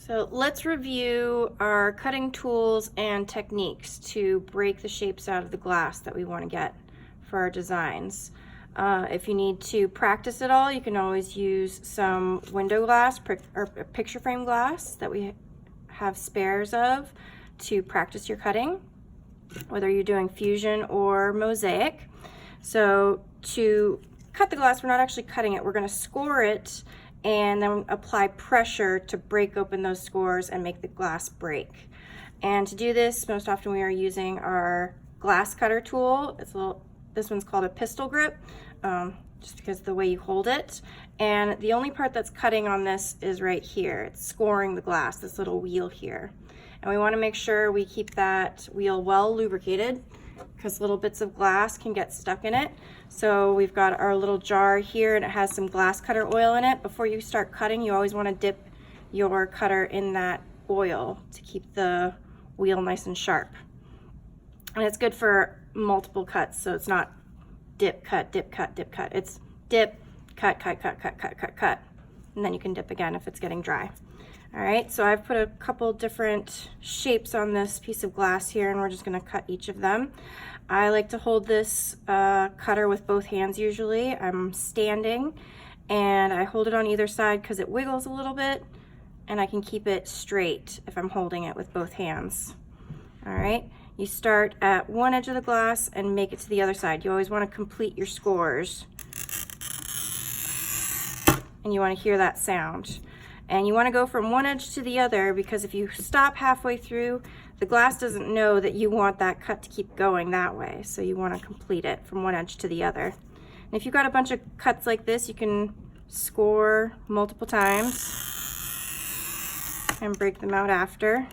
So let's review our cutting tools and techniques to break the shapes out of the glass that we want to get for our designs. If you need to practice it all, you can always use some window glass or picture frame glass that we have spares of to practice your cutting, whether you're doing fusion or mosaic. So to cut the glass, we're not actually cutting it, we're going to score it and then apply pressure to break open those scores and make the glass break. And to do this, most often we are using our glass cutter tool. This one's called a pistol grip, just because of the way you hold it. And the only part that's cutting on this is right here. It's scoring the glass, this little wheel here. And we want to make sure we keep that wheel well lubricated, because little bits of glass can get stuck in it. So we've got our little jar here and it has some glass cutter oil in it. Before you start cutting, you always want to dip your cutter in that oil to keep the wheel nice and sharp. And it's good for multiple cuts, so it's not dip, cut, dip, cut, dip, cut. It's dip, cut, cut, cut, cut, cut, cut, cut. And then you can dip again if it's getting dry. All right, so I've put a couple different shapes on this piece of glass here, and we're just gonna cut each of them. I like to hold this cutter with both hands usually. I'm standing, and I hold it on either side because it wiggles a little bit, and I can keep it straight if I'm holding it with both hands. All right, you start at one edge of the glass and make it to the other side. You always wanna complete your scores, and you wanna hear that sound. And you want to go from one edge to the other, because if you stop halfway through, the glass doesn't know that you want that cut to keep going that way. So you want to complete it from one edge to the other. And if you've got a bunch of cuts like this, you can score multiple times and break them out after.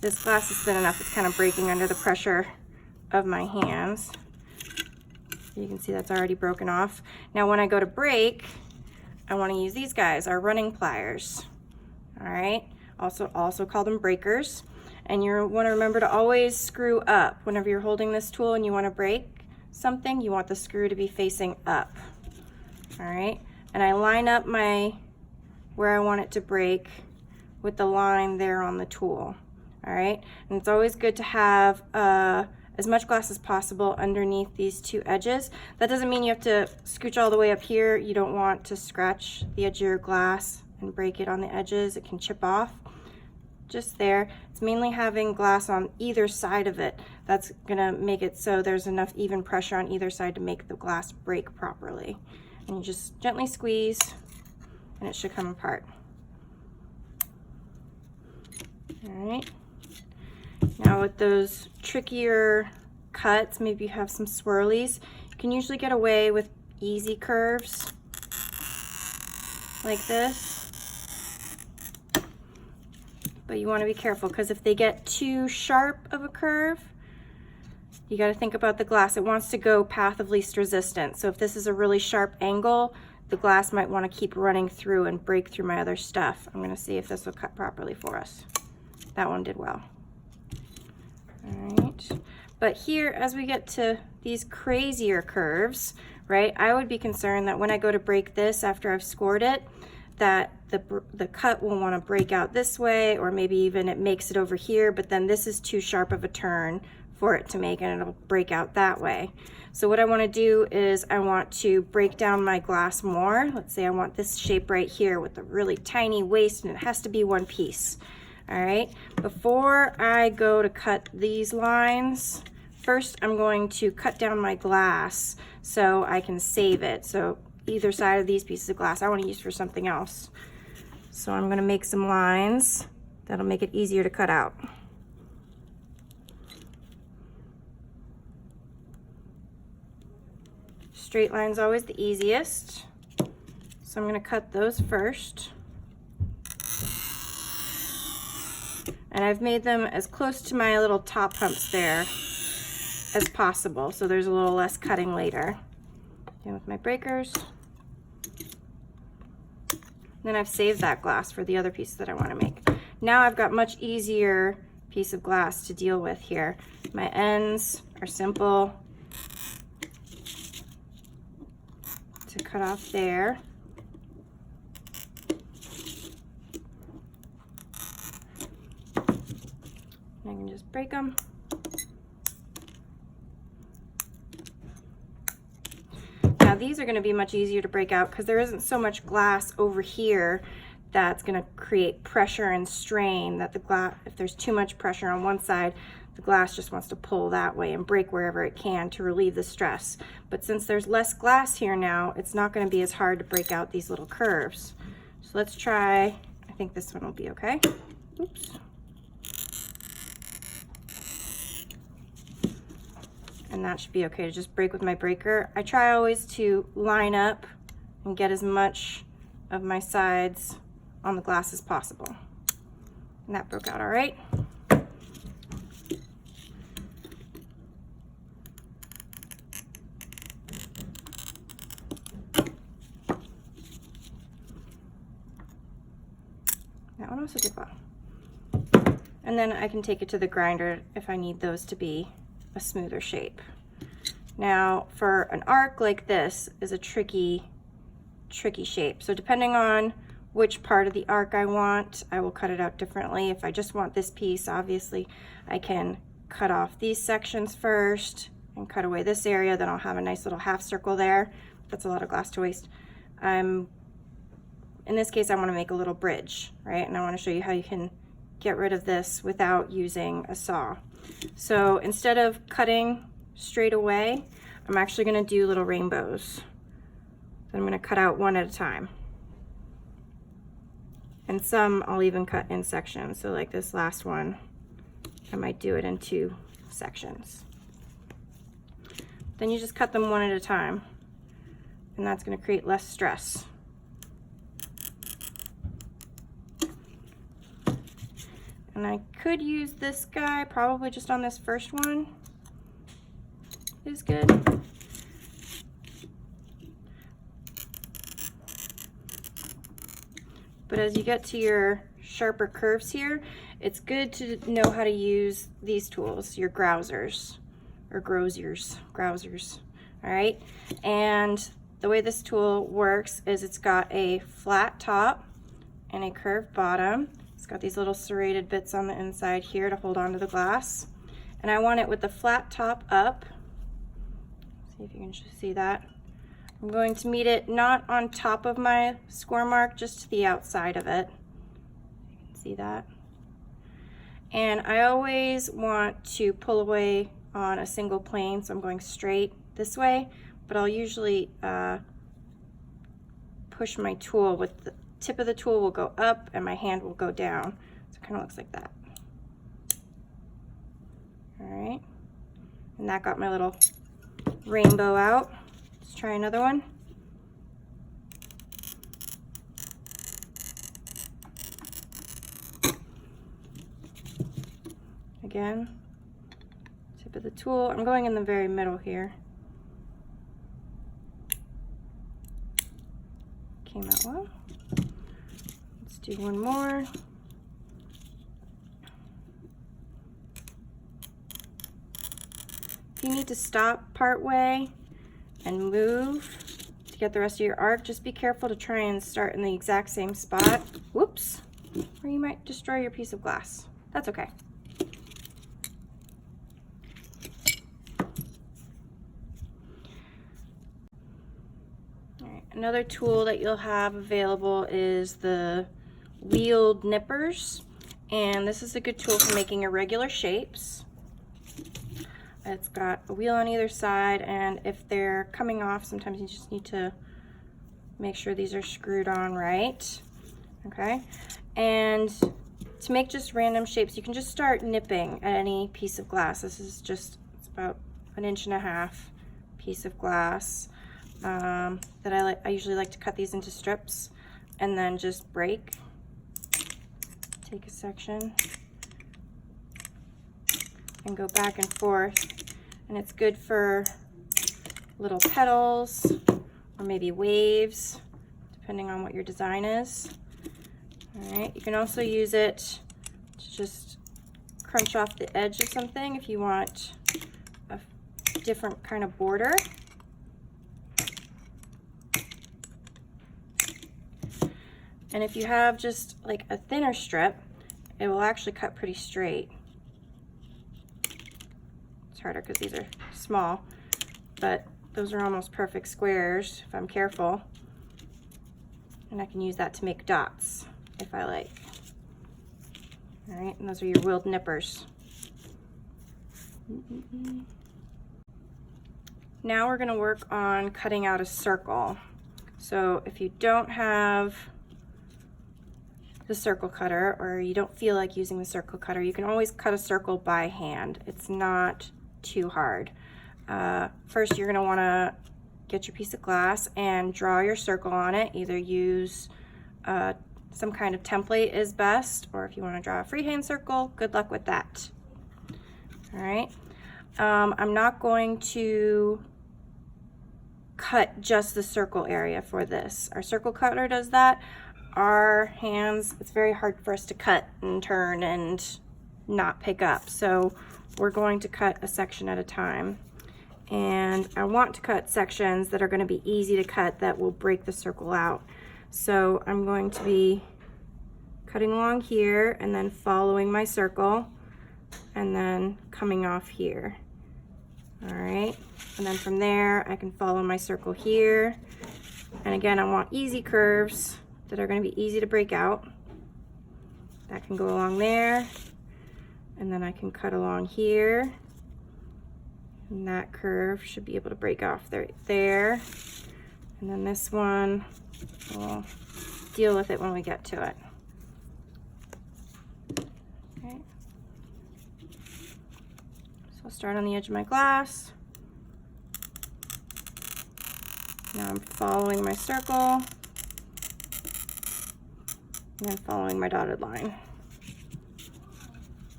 This glass is thin enough, it's kind of breaking under the pressure of my hands. You can see that's already broken off. Now when I go to break, I want to use these guys, our running pliers. All right, also call them breakers. And you want to remember to always screw up. Whenever you're holding this tool and you want to break something, you want the screw to be facing up. All right, and I line up where I want it to break with the line there on the tool. All right, and it's always good to have as much glass as possible underneath these two edges. That doesn't mean you have to scooch all the way up here. You don't want to scratch the edge of your glass and break it on the edges. It can chip off. Just there. It's mainly having glass on either side of it. That's gonna make it so there's enough even pressure on either side to make the glass break properly. And you just gently squeeze and it should come apart. All right. Now with those trickier cuts, maybe you have some swirlies, you can usually get away with easy curves like this. But you want to be careful, because if they get too sharp of a curve, you got to think about the glass. It wants to go path of least resistance. So if this is a really sharp angle, the glass might want to keep running through and break through my other stuff. I'm going to see if this will cut properly for us. That one did well. All right, but here, as we get to these crazier curves, right, I would be concerned that when I go to break this after I've scored it, that the cut will want to break out this way, or maybe even it makes it over here, but then this is too sharp of a turn for it to make, and it'll break out that way. So what I want to do is I want to break down my glass more. Let's say I want this shape right here with a really tiny waist, and it has to be one piece. All right, before I go to cut these lines, first I'm going to cut down my glass so I can save it. So either side of these pieces of glass I want to use for something else. So I'm going to make some lines that'll make it easier to cut out. Straight line's always the easiest, so I'm going to cut those first. And I've made them as close to my little top humps there as possible, so there's a little less cutting later. And with my breakers. Then I've saved that glass for the other piece that I want to make. Now I've got much easier piece of glass to deal with here. My ends are simple to cut off there. can just break them. Now these are going to be much easier to break out because there isn't so much glass over here that's going to create pressure and strain that the glass, if there's too much pressure on one side, the glass just wants to pull that way and break wherever it can to relieve the stress. But since there's less glass here now, it's not going to be as hard to break out these little curves. So let's try, I think this one will be okay. Oops. And that should be okay to just break with my breaker. I try always to line up and get as much of my sides on the glass as possible. And that broke out all right. That one also did well. And then I can take it to the grinder if I need those to be a smoother shape. Now for an arc like this is a tricky shape. So depending on which part of the arc I want, I will cut it out differently. If I just want this piece, obviously I can cut off these sections first and cut away this area, then I'll have a nice little half circle there. That's a lot of glass to waste. In this case I want to make a little bridge, right? And I want to show you how you can get rid of this without using a saw. So instead of cutting straight away, I'm actually going to do little rainbows. I'm going to cut out one at a time. And some I'll even cut in sections. So like this last one, I might do it in 2 sections. Then you just cut them one at a time, and that's going to create less stress. And I could use this guy probably just on this first one. Is good. But as you get to your sharper curves here, it's good to know how to use these tools, your Grousers, or Grousers, all right? And the way this tool works is it's got a flat top and a curved bottom. It's got these little serrated bits on the inside here to hold onto the glass. And I want it with the flat top up. See if you can see that. I'm going to meet it not on top of my score mark, just to the outside of it. You can see that. And I always want to pull away on a single plane, so I'm going straight this way, but I'll usually push my tool with the tip of the tool will go up and my hand will go down. So it kind of looks like that. All right, and that got my little rainbow out. Let's try another one. Again, tip of the tool. I'm going in the very middle here. Came out well. Let's do one more. If you need to stop part way and move to get the rest of your arc, just be careful to try and start in the exact same spot. Whoops, or you might destroy your piece of glass. That's okay. All right, another tool that you'll have available is the wheeled nippers, and this is a good tool for making irregular shapes. It's got a wheel on either side, and if they're coming off, sometimes you just need to make sure these are screwed on right. Okay, and to make just random shapes, you can just start nipping at any piece of glass. This is just, it's about 1.5 inches piece of glass that I usually like to cut these into strips and then just break. Take a section and go back and forth, and it's good for little petals or maybe waves, depending on what your design is. All right, you can also use it to just crunch off the edge of something if you want a different kind of border. And if you have just like a thinner strip, it will actually cut pretty straight. harder because these are small, but those are almost perfect squares if I'm careful. And I can use that to make dots if I like. All right, and those are your willed nippers. Now we're gonna work on cutting out a circle. So if you don't have the circle cutter, or you don't feel like using the circle cutter, you can always cut a circle by hand. It's not too hard. First, you're gonna wanna get your piece of glass and draw your circle on it. Either use some kind of template is best, or if you wanna draw a freehand circle, good luck with that. All right, I'm not going to cut just the circle area for this. Our circle cutter does that. Our hands, it's very hard for us to cut and turn and not pick up. So we're going to cut a section at a time. And I want to cut sections that are going to be easy to cut that will break the circle out. So I'm going to be cutting along here and then following my circle and then coming off here. All right, and then from there I can follow my circle here. And again, I want easy curves that are going to be easy to break out. That can go along there, and then I can cut along here, and that curve should be able to break off there. And then this one, we'll deal with it when we get to it. Okay. So I'll start on the edge of my glass. Now I'm following my circle, and then following my dotted line.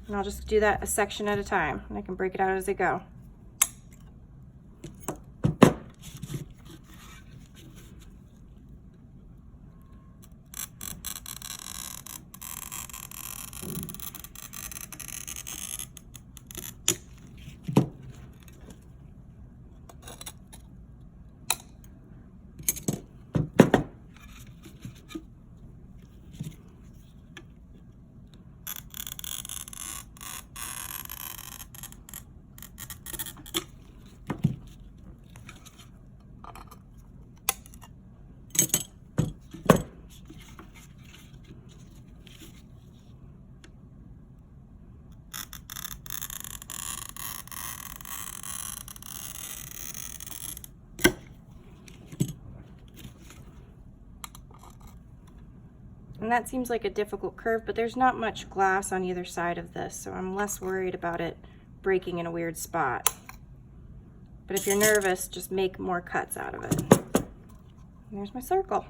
And I'll just do that a section at a time, and I can break it out as I go. And that seems like a difficult curve, but there's not much glass on either side of this, so I'm less worried about it breaking in a weird spot. But if you're nervous, just make more cuts out of it. And there's my circle.